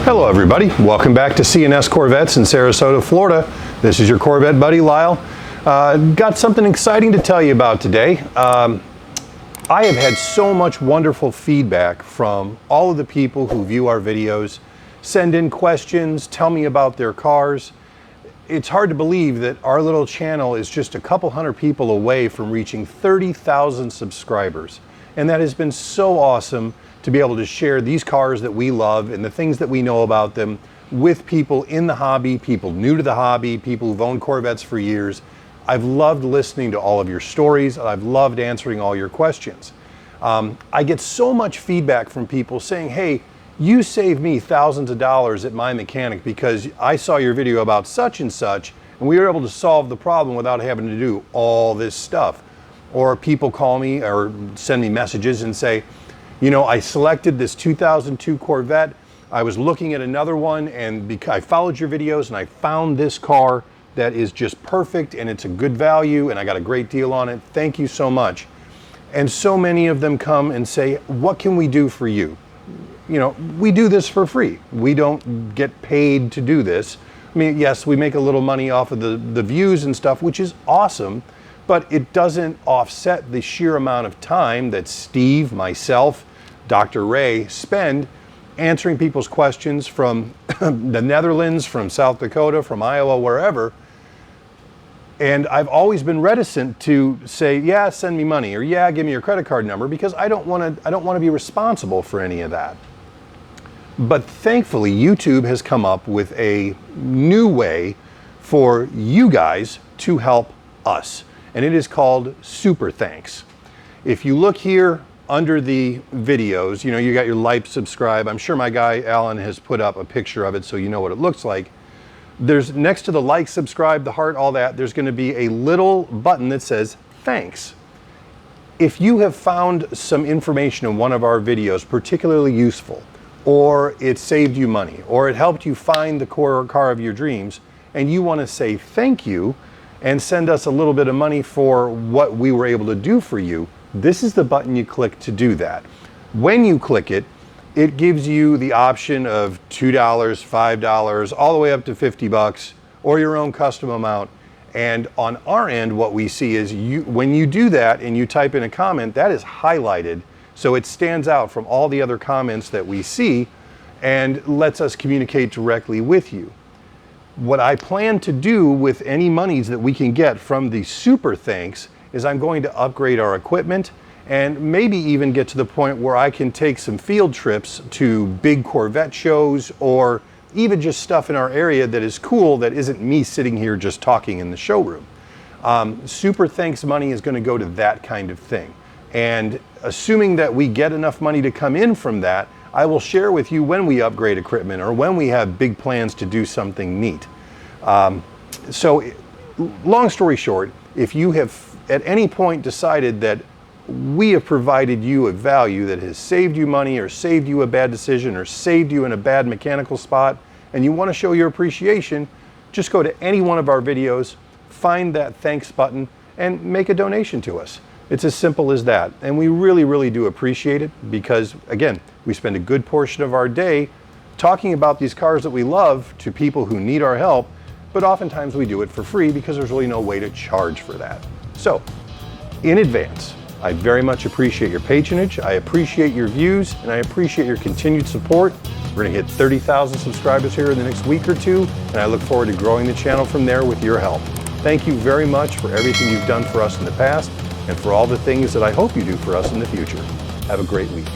Hello everybody, welcome back to CNS Corvettes in Sarasota, Florida. This is your Corvette buddy, Lyle. Got something exciting to tell you about today. I have had so much wonderful feedback from all of the people who view our videos, send in questions, tell me about their cars. It's hard to believe that our little channel is just a couple hundred people away from reaching 30,000 subscribers. And that has been so awesome to be able to share these cars that we love and the things that we know about them with people in the hobby, people new to the hobby, people who've owned Corvettes for years. I've loved listening to all of your stories. I've loved answering all your questions. I get so much feedback from people saying, hey, you saved me thousands of dollars at my mechanic because I saw your video about such and such and we were able to solve the problem without having to do all this stuff. Or people call me or send me messages and say, you know, I selected this 2002 Corvette. I was looking at another one and I followed your videos and I found this car that is just perfect and it's a good value and I got a great deal on it. Thank you so much. And so many of them come and say, what can we do for you? You know, we do this for free. We don't get paid to do this. I mean, yes, we make a little money off of the views and stuff, which is awesome, but it doesn't offset the sheer amount of time that Steve, myself, Dr. Ray spend answering people's questions from the Netherlands, from South Dakota, from Iowa, wherever. And I've always been reticent to say, yeah, send me money, or yeah, give me your credit card number, because I don't want to be responsible for any of that. But thankfully, YouTube has come up with a new way for you guys to help us. And it is called Super Thanks. If you look here under the videos, you know, you got your like, subscribe. I'm sure my guy Alan has put up a picture of it so you know what it looks like. There's next to the like, subscribe, the heart, all that, there's going to be a little button that says thanks. If you have found some information in one of our videos particularly useful, or it saved you money, or it helped you find the car of your dreams, and you want to say thank you and send us a little bit of money for what we were able to do for you, this is the button you click to do that. When you click it, it gives you the option of $2, $5, all the way up to 50 bucks, or your own custom amount. And on our end, what we see is when you do that and you type in a comment, that is highlighted, so it stands out from all the other comments that we see and lets us communicate directly with you. What I plan to do with any monies that we can get from the Super Thanks is I'm going to upgrade our equipment and maybe even get to the point where I can take some field trips to big Corvette shows, or even just stuff in our area that is cool that isn't me sitting here just talking in the showroom. Super Thanks money is going to go to that kind of thing. And assuming that we get enough money to come in from that, I will share with you when we upgrade equipment or when we have big plans to do something neat. So long story short, if you have at any point decided that we have provided you a value that has saved you money or saved you a bad decision or saved you in a bad mechanical spot, and you want to show your appreciation, just go to any one of our videos, find that thanks button, and make a donation to us. It's as simple as that. And we really, really do appreciate it because, again, we spend a good portion of our day talking about these cars that we love to people who need our help, but oftentimes we do it for free because there's really no way to charge for that. So, in advance, I very much appreciate your patronage, I appreciate your views, and I appreciate your continued support. We're going to hit 30,000 subscribers here in the next week or two, and I look forward to growing the channel from there with your help. Thank you very much for everything you've done for us in the past, and for all the things that I hope you do for us in the future. Have a great week.